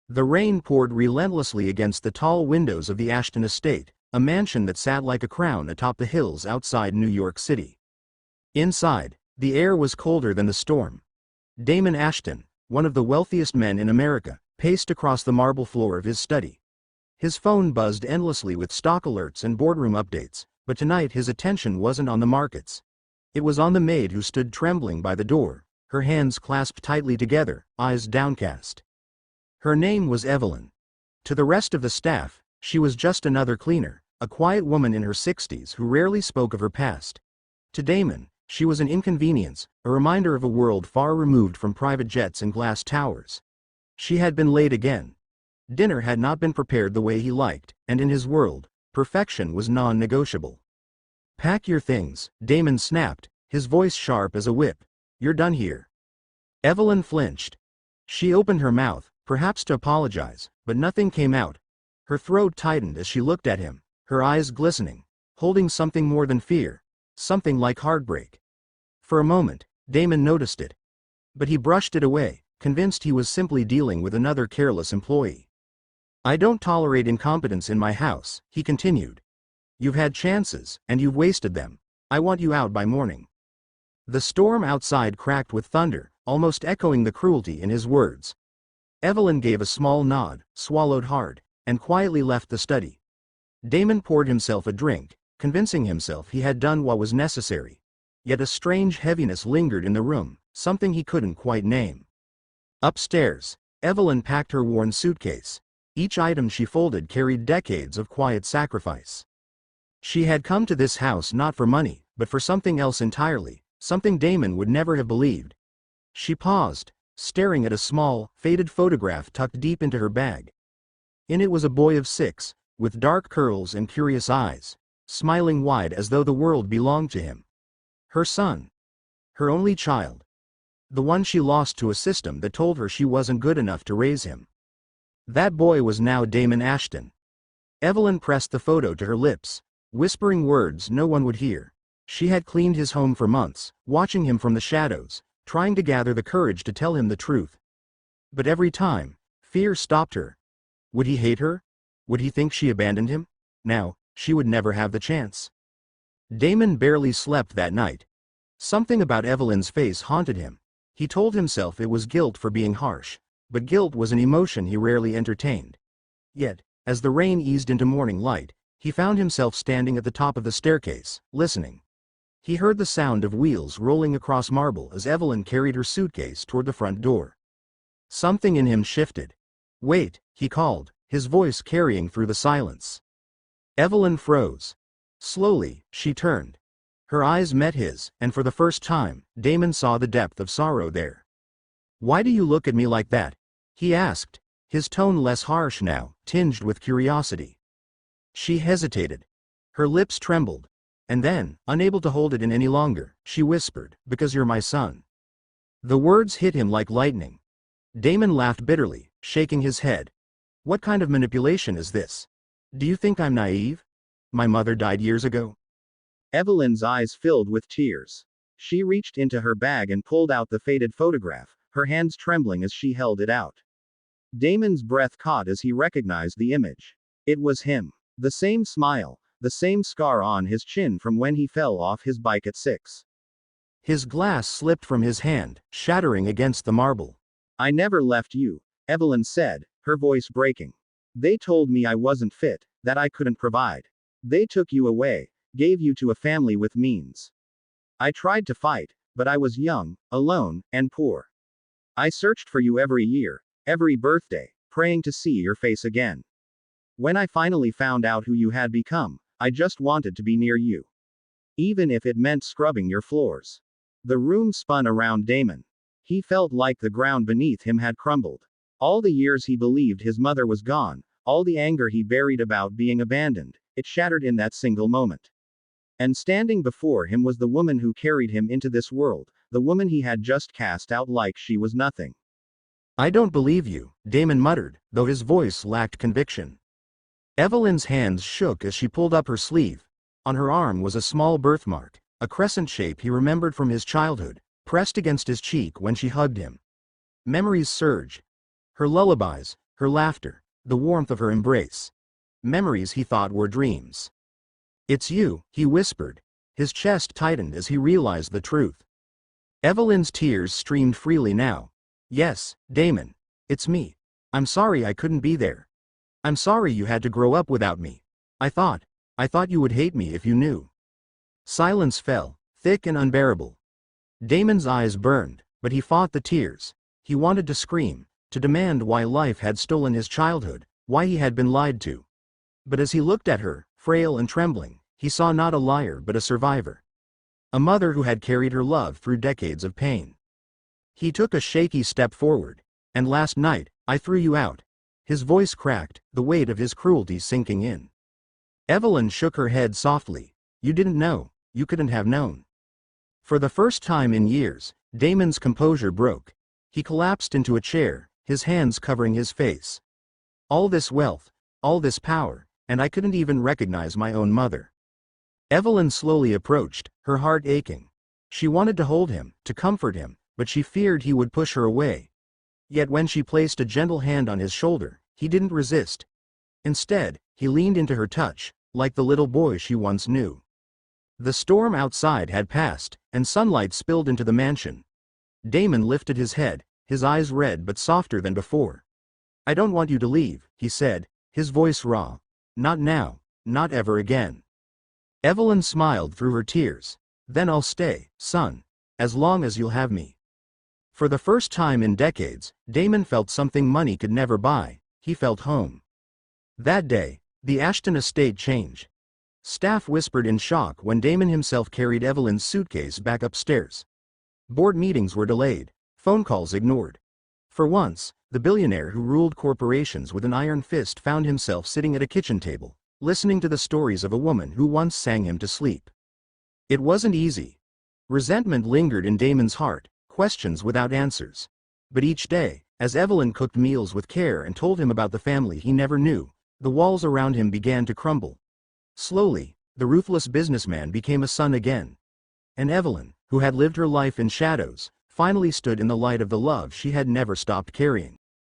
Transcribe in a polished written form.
The rain poured relentlessly against the tall windows of the Ashton estate, a mansion that sat like a crown atop the hills outside New York City. Inside, the air was colder than the storm. Damon Ashton, one of the wealthiest men in America, paced across the marble floor of his study. His phone buzzed endlessly with stock alerts and boardroom updates, but tonight his attention wasn't on the markets. It was on the maid who stood trembling by the door, her hands clasped tightly together, eyes downcast. Her name was Evelyn. To the rest of the staff, she was just another cleaner, a quiet woman in her 60s who rarely spoke of her past. To Damon, she was an inconvenience, a reminder of a world far removed from private jets and glass towers. She had been late again. Dinner had not been prepared the way he liked, and in his world, perfection was non-negotiable. "Pack your things," Damon snapped, his voice sharp as a whip. "You're done here." Evelyn flinched. She opened her mouth, perhaps to apologize, but nothing came out. Her throat tightened as she looked at him, her eyes glistening, holding something more than fear, something like heartbreak. For a moment, Damon noticed it. But he brushed it away, convinced he was simply dealing with another careless employee. "I don't tolerate incompetence in my house," he continued. "You've had chances, and you've wasted them. I want you out by morning." The storm outside cracked with thunder, almost echoing the cruelty in his words. Evelyn gave a small nod, swallowed hard, and quietly left the study. Damon poured himself a drink, convincing himself he had done what was necessary. Yet a strange heaviness lingered in the room, something he couldn't quite name. Upstairs, Evelyn packed her worn suitcase. Each item she folded carried decades of quiet sacrifice. She had come to this house not for money, but for something else entirely, something Damon would never have believed. She paused, staring at a small, faded photograph tucked deep into her bag. In it was a boy of 6, with dark curls and curious eyes, smiling wide as though the world belonged to him. Her son. Her only child. The one she lost to a system that told her she wasn't good enough to raise him. That boy was now Damon Ashton. Evelyn pressed the photo to her lips, whispering words no one would hear. She had cleaned his home for months, watching him from the shadows, trying to gather the courage to tell him the truth. But every time, fear stopped her. Would he hate her? Would he think she abandoned him? Now, she would never have the chance. Damon barely slept that night. Something about Evelyn's face haunted him. He told himself it was guilt for being harsh, but guilt was an emotion he rarely entertained. Yet, as the rain eased into morning light, he found himself standing at the top of the staircase, listening. He heard the sound of wheels rolling across marble as Evelyn carried her suitcase toward the front door. Something in him shifted. "Wait," he called, his voice carrying through the silence. Evelyn froze. Slowly, she turned. Her eyes met his, and for the first time, Damon saw the depth of sorrow there. "Why do you look at me like that?" he asked, his tone less harsh now, tinged with curiosity. She hesitated. Her lips trembled. And then, unable to hold it in any longer, she whispered, "Because you're my son." The words hit him like lightning. Damon laughed bitterly, shaking his head. "What kind of manipulation is this? Do you think I'm naive? My mother died years ago." Evelyn's eyes filled with tears. She reached into her bag and pulled out the faded photograph, her hands trembling as she held it out. Damon's breath caught as he recognized the image. It was him. The same smile, the same scar on his chin from when he fell off his bike at 6. His glass slipped from his hand, shattering against the marble. "I never left you," Evelyn said, her voice breaking. "They told me I wasn't fit, that I couldn't provide. They took you away, gave you to a family with means. I tried to fight, but I was young, alone, and poor. I searched for you every year, every birthday, praying to see your face again. When I finally found out who you had become, I just wanted to be near you. Even if it meant scrubbing your floors." The room spun around Damon. He felt like the ground beneath him had crumbled. All the years he believed his mother was gone, all the anger he buried about being abandoned, it shattered in that single moment. And standing before him was the woman who carried him into this world, the woman he had just cast out like she was nothing. "I don't believe you," Damon muttered, though his voice lacked conviction. Evelyn's hands shook as she pulled up her sleeve. On her arm was a small birthmark, a crescent shape he remembered from his childhood, pressed against his cheek when she hugged him. Memories surged. Her lullabies, her laughter, the warmth of her embrace. Memories he thought were dreams. "It's you," he whispered. His chest tightened as he realized the truth. Evelyn's tears streamed freely now. "Yes, Damon. It's me. I'm sorry I couldn't be there. I'm sorry you had to grow up without me. I thought you would hate me if you knew." Silence fell, thick and unbearable. Damon's eyes burned, but he fought the tears. He wanted to scream, to demand why life had stolen his childhood, why he had been lied to. But as he looked at her, frail and trembling, he saw not a liar but a survivor. A mother who had carried her love through decades of pain. He took a shaky step forward. "And last night, I threw you out." His voice cracked, the weight of his cruelty sinking in. Evelyn shook her head softly. "You didn't know, you couldn't have known." For the first time in years, Damon's composure broke. He collapsed into a chair, his hands covering his face. "All this wealth, all this power, and I couldn't even recognize my own mother." Evelyn slowly approached, her heart aching. She wanted to hold him, to comfort him, but she feared he would push her away. Yet when she placed a gentle hand on his shoulder, he didn't resist. Instead, he leaned into her touch, like the little boy she once knew. The storm outside had passed, and sunlight spilled into the mansion. Damon lifted his head, his eyes red but softer than before. "I don't want you to leave," he said, his voice raw. "Not now, not ever again." Evelyn smiled through her tears. "Then I'll stay, son. As long as you'll have me." For the first time in decades, Damon felt something money could never buy. He felt home. That day, the Ashton estate changed. Staff whispered in shock when Damon himself carried Evelyn's suitcase back upstairs. Board meetings were delayed, phone calls ignored. For once, the billionaire who ruled corporations with an iron fist found himself sitting at a kitchen table, listening to the stories of a woman who once sang him to sleep. It wasn't easy. Resentment lingered in Damon's heart, questions without answers. But each day, as Evelyn cooked meals with care and told him about the family he never knew, the walls around him began to crumble. Slowly, the ruthless businessman became a son again. And Evelyn, who had lived her life in shadows, finally stood in the light of the love she had never stopped carrying.